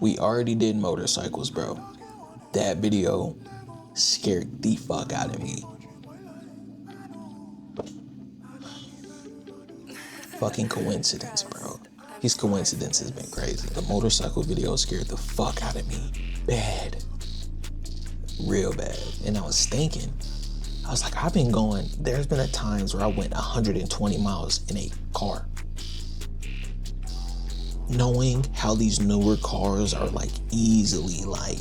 We already did motorcycles, bro. That video scared the fuck out of me. Fucking coincidence, bro. His coincidence has been crazy. The motorcycle video scared the fuck out of me. Bad. Real bad. And I was thinking, I was like, I've been going, there's been times where I went 120 miles in a car. Knowing how these newer cars are like easily like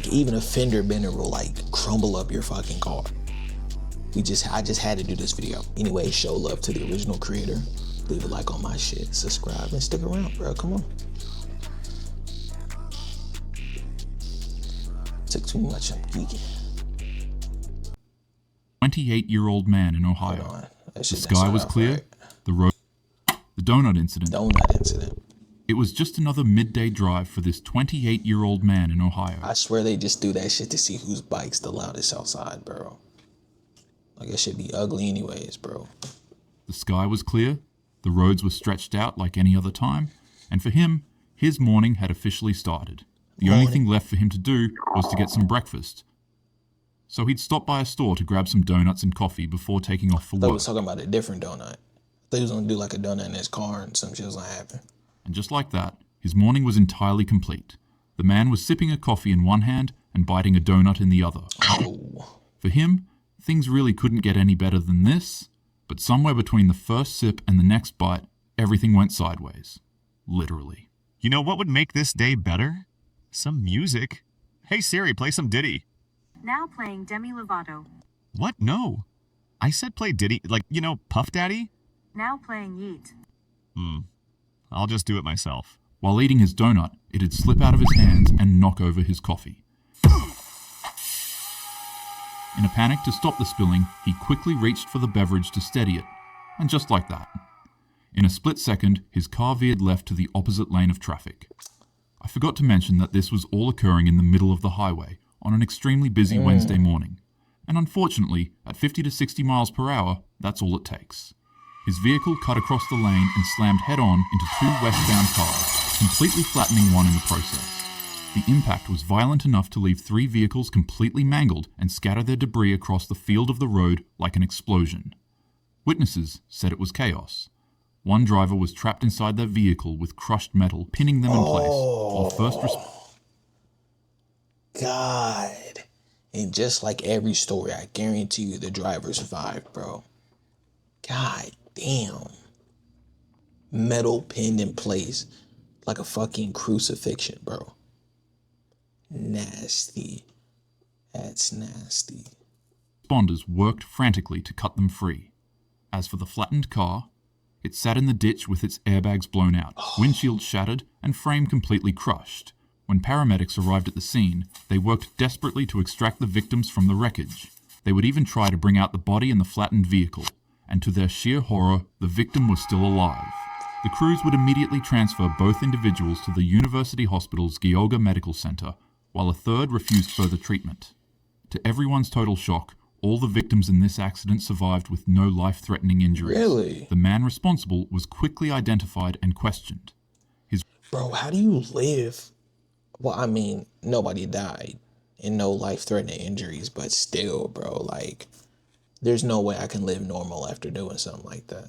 even a fender bender will like crumble up your fucking car. I just had to do this video. Anyway, show love to the original creator. Leave a like on my shit. Subscribe and stick around, bro. Come on. Took too much. I'm geeking. 28-year-old man in Ohio. The sky was clear. Right. The donut incident. Donut incident. It was just another midday drive for this 28-year-old man in Ohio. I swear they just do that shit to see whose bike's the loudest outside, bro. Like, it should be ugly anyways, bro. The sky was clear, the roads were stretched out like any other time, and for him, his morning had officially started. The only thing left for him to do was to get some breakfast. So he'd stop by a store to grab some donuts and coffee before taking off for work. I was talking about a different donut. I thought he was gonna do like a donut in his car and some shit was gonna happen. And just like that, his morning was entirely complete. The man was sipping a coffee in one hand and biting a donut in the other. Oh. For him, things really couldn't get any better than this, but somewhere between the first sip and the next bite, everything went sideways. Literally. You know what would make this day better? Some music. Hey Siri, play some Diddy. Now playing Demi Lovato. What? No. I said play Diddy, like, you know, Puff Daddy? Now playing Yeet. I'll just do it myself. While eating his donut, it'd slip out of his hands and knock over his coffee. In a panic to stop the spilling, he quickly reached for the beverage to steady it, and just like that, in a split second, his car veered left to the opposite lane of traffic. I forgot to mention that this was all occurring in the middle of the highway on an extremely busy Wednesday morning, and unfortunately, at 50 to 60 miles per hour, that's all it takes. His vehicle cut across the lane and slammed head-on into two westbound cars, completely flattening one in the process. The impact was violent enough to leave three vehicles completely mangled and scatter their debris across the field of the road like an explosion. Witnesses said it was chaos. One driver was trapped inside their vehicle with crushed metal pinning them in place, while first God. And just like every story, I guarantee you the driver survived, bro. God damn. Metal pinned in place like a fucking crucifixion, bro. Nasty. That's nasty. Responders worked frantically to cut them free. As for the flattened car, it sat in the ditch with its airbags blown out, windshield shattered, and frame completely crushed. When paramedics arrived at the scene, they worked desperately to extract the victims from the wreckage. They would even try to bring out the body in the flattened vehicle, and to their sheer horror, the victim was still alive. The crews would immediately transfer both individuals to the University Hospital's Georgia Medical Center, while a third refused further treatment. To everyone's total shock, all the victims in this accident survived with no life-threatening injuries. Really? The man responsible was quickly identified and questioned. Bro, how do you live? Well, I mean, nobody died and no life-threatening injuries, but still, bro, like, there's no way I can live normal after doing something like that.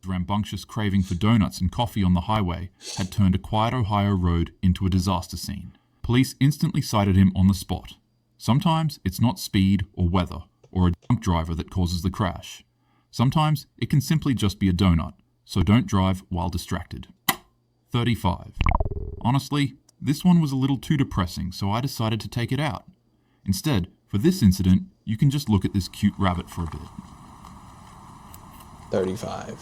Rambunctious craving for donuts and coffee on the highway had turned a quiet Ohio road into a disaster scene. Police instantly cited him on the spot. Sometimes it's not speed or weather or a drunk driver that causes the crash. Sometimes it can simply just be a donut, so don't drive while distracted. 35. Honestly, this one was a little too depressing, so I decided to take it out. Instead, for this incident, you can just look at this cute rabbit for a bit. 35.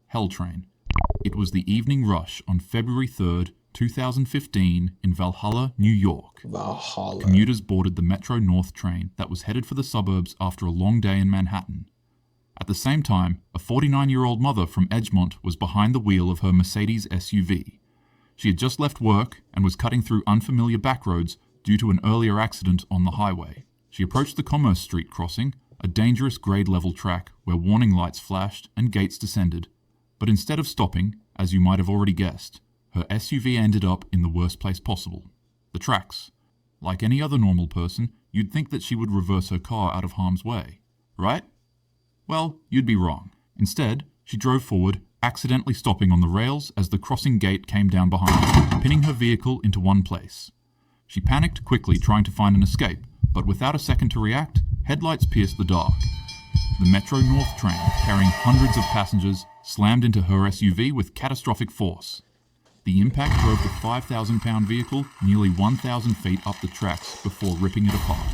Hell Train. It was the evening rush on February 3rd, 2015 in Valhalla, New York. Valhalla. Commuters boarded the Metro North train that was headed for the suburbs after a long day in Manhattan. At the same time, a 49-year-old mother from Edgemont was behind the wheel of her Mercedes SUV. She had just left work and was cutting through unfamiliar backroads due to an earlier accident on the highway. She approached the Commerce Street crossing, a dangerous grade-level track where warning lights flashed and gates descended. But instead of stopping, as as you might have already guessed, her SUV ended up in the worst place possible, the tracks. Like any other normal person, you'd think that she would reverse her car out of harm's way, right? Well, you'd be wrong. Instead, she drove forward, accidentally stopping on the rails as the crossing gate came down behind her, pinning her vehicle into one place. She panicked quickly trying to find an escape, but without a second to react, headlights pierced the dark. The Metro North train, carrying hundreds of passengers, slammed into her SUV with catastrophic force. The impact drove the 5,000-pound vehicle nearly 1,000 feet up the tracks before ripping it apart.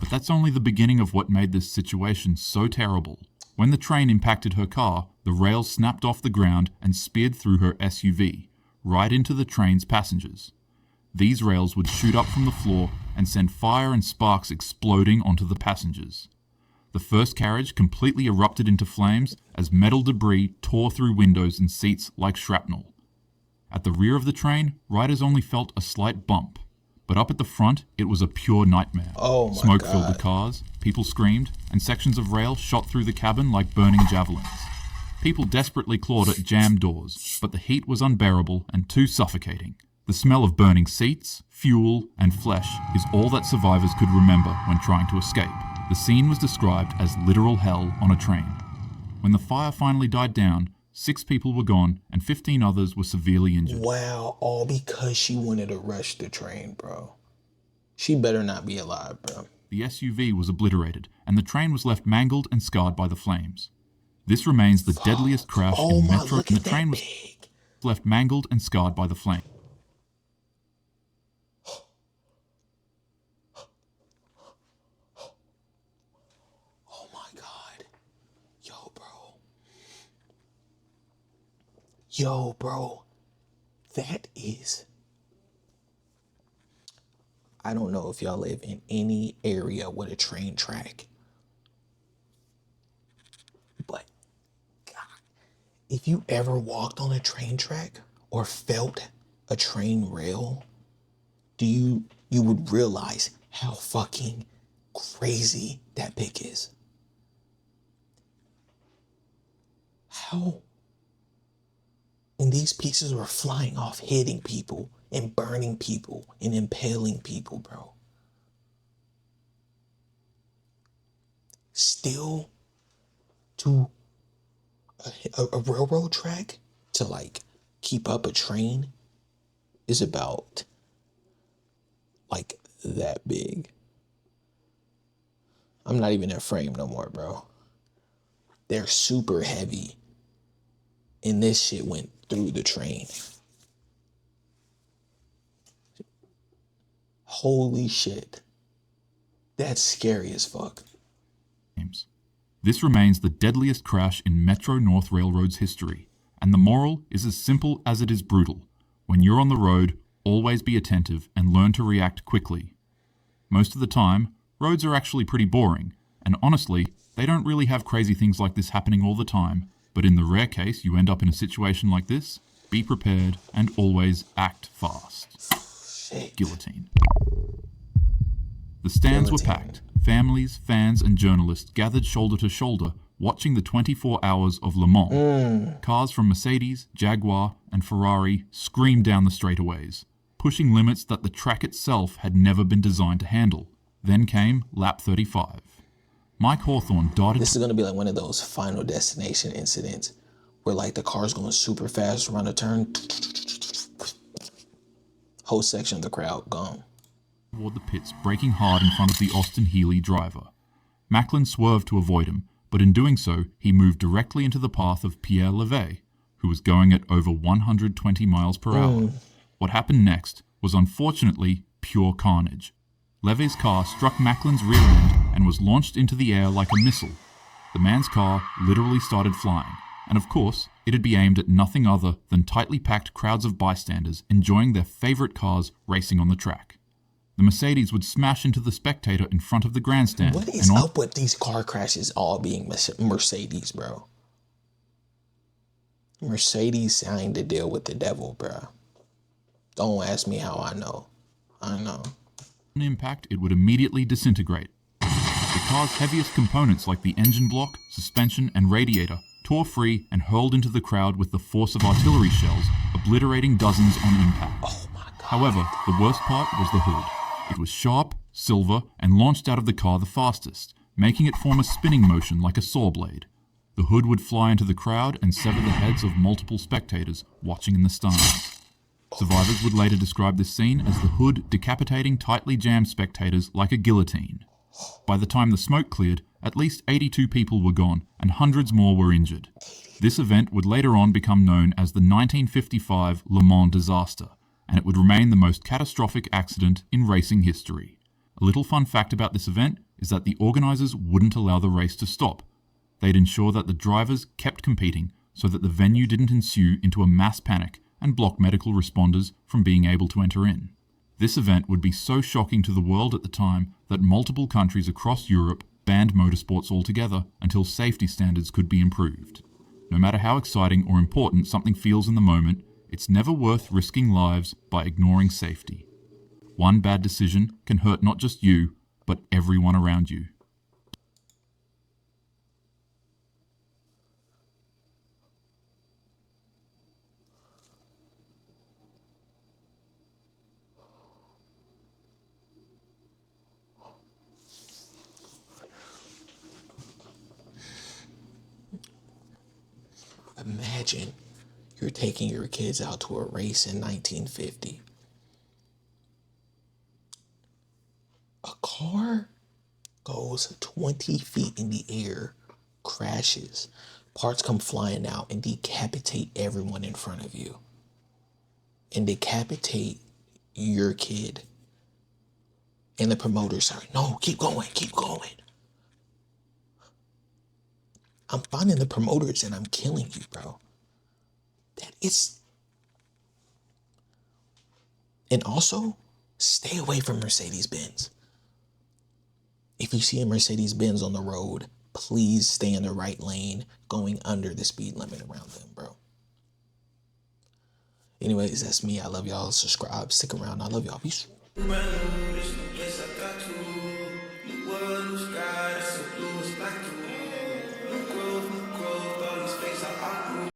But that's only the beginning of what made this situation so terrible. When the train impacted her car, the rails snapped off the ground and speared through her SUV, right into the train's passengers. These rails would shoot up from the floor and send fire and sparks exploding onto the passengers. The first carriage completely erupted into flames as metal debris tore through windows and seats like shrapnel. At the rear of the train, riders only felt a slight bump, but up at the front, it was a pure nightmare. Oh my Smoke God. filled the cars, people screamed, and sections of rail shot through the cabin like burning javelins. People desperately clawed at jammed doors, but the heat was unbearable and too suffocating. The smell of burning seats, fuel, and flesh is all that survivors could remember when trying to escape. The scene was described as literal hell on a train. When the fire finally died down, 6 people were gone and 15 others were severely injured. Wow, all because she wanted to rush the train, bro. She better not be alive, bro. The SUV was obliterated and the train was left mangled and scarred by the flames. This remains the deadliest crash Oh in my, Metro, look and at the train that was pig. left mangled and scarred by the flames. Oh my God. Yo, bro. Yo, bro. That is... I don't know if y'all live in any area with a train track. But, God, if you ever walked on a train track or felt a train rail, you would realize how fucking crazy that pic is. How? And these pieces were flying off, hitting people and burning people and impaling people, bro. Still, to a railroad track to like keep up a train is about like that big. I'm not even in frame no more, bro. They're super heavy. And this shit went through the train. Holy shit. That's scary as fuck. This remains the deadliest crash in Metro North Railroad's history, and the moral is as simple as it is brutal. When you're on the road, always be attentive and learn to react quickly. Most of the time, roads are actually pretty boring, and honestly, they don't really have crazy things like this happening all the time, but in the rare case you end up in a situation like this, be prepared and always act fast. Shit. Guillotine. The stands were packed. Families, fans, and journalists gathered shoulder to shoulder, watching the 24 hours of Le Mans. Cars from Mercedes, Jaguar, and Ferrari screamed down the straightaways, pushing limits that the track itself had never been designed to handle. Then came lap 35. Mike Hawthorne darted... This is gonna be like one of those Final Destination incidents where like the car's going super fast around a turn. Whole section of the crowd gone. Toward the pits, braking hard in front of the Austin Healey driver. Macklin swerved to avoid him, but in doing so, he moved directly into the path of Pierre Levey, who was going at over 120 miles per hour. What happened next was unfortunately pure carnage. Levey's car struck Macklin's rear end and was launched into the air like a missile. The man's car literally started flying, and of course, it'd be aimed at nothing other than tightly packed crowds of bystanders enjoying their favorite cars racing on the track. The Mercedes would smash into the spectator in front of the grandstand. What is up with these car crashes all being Mercedes, bro? Mercedes signed a deal with the devil, bro. Don't ask me how I know. I know. On impact, it would immediately disintegrate. The car's heaviest components like the engine block, suspension, and radiator tore free and hurled into the crowd with the force of artillery shells, obliterating dozens on impact. Oh my God. However, the worst part was the hood. It was sharp, silver, and launched out of the car the fastest, making it form a spinning motion like a saw blade. The hood would fly into the crowd and sever the heads of multiple spectators watching in the stands. Survivors would later describe this scene as the hood decapitating tightly jammed spectators like a guillotine. By the time the smoke cleared, at least 82 people were gone and hundreds more were injured. This event would later on become known as the 1955 Le Mans disaster, and it would remain the most catastrophic accident in racing history. A little fun fact about this event is that the organisers wouldn't allow the race to stop. They'd ensure that the drivers kept competing so that the venue didn't ensue into a mass panic and block medical responders from being able to enter in. This event would be so shocking to the world at the time that multiple countries across Europe banned motorsports altogether until safety standards could be improved. No matter how exciting or important something feels in the moment, it's never worth risking lives by ignoring safety. One bad decision can hurt not just you, but everyone around you. Imagine you're taking your kids out to a race in 1950. A car goes 20 feet in the air, crashes, parts come flying out, and decapitate everyone in front of you. And decapitate your kid. And the promoters are, no, keep going, keep going. I'm finding the promoters and I'm killing you, bro. That is. And also, stay away from Mercedes-Benz. If you see a Mercedes-Benz on the road, please stay in the right lane, going under the speed limit around them, bro. Anyways, that's me. I love y'all. Subscribe, stick around. I love y'all. Peace.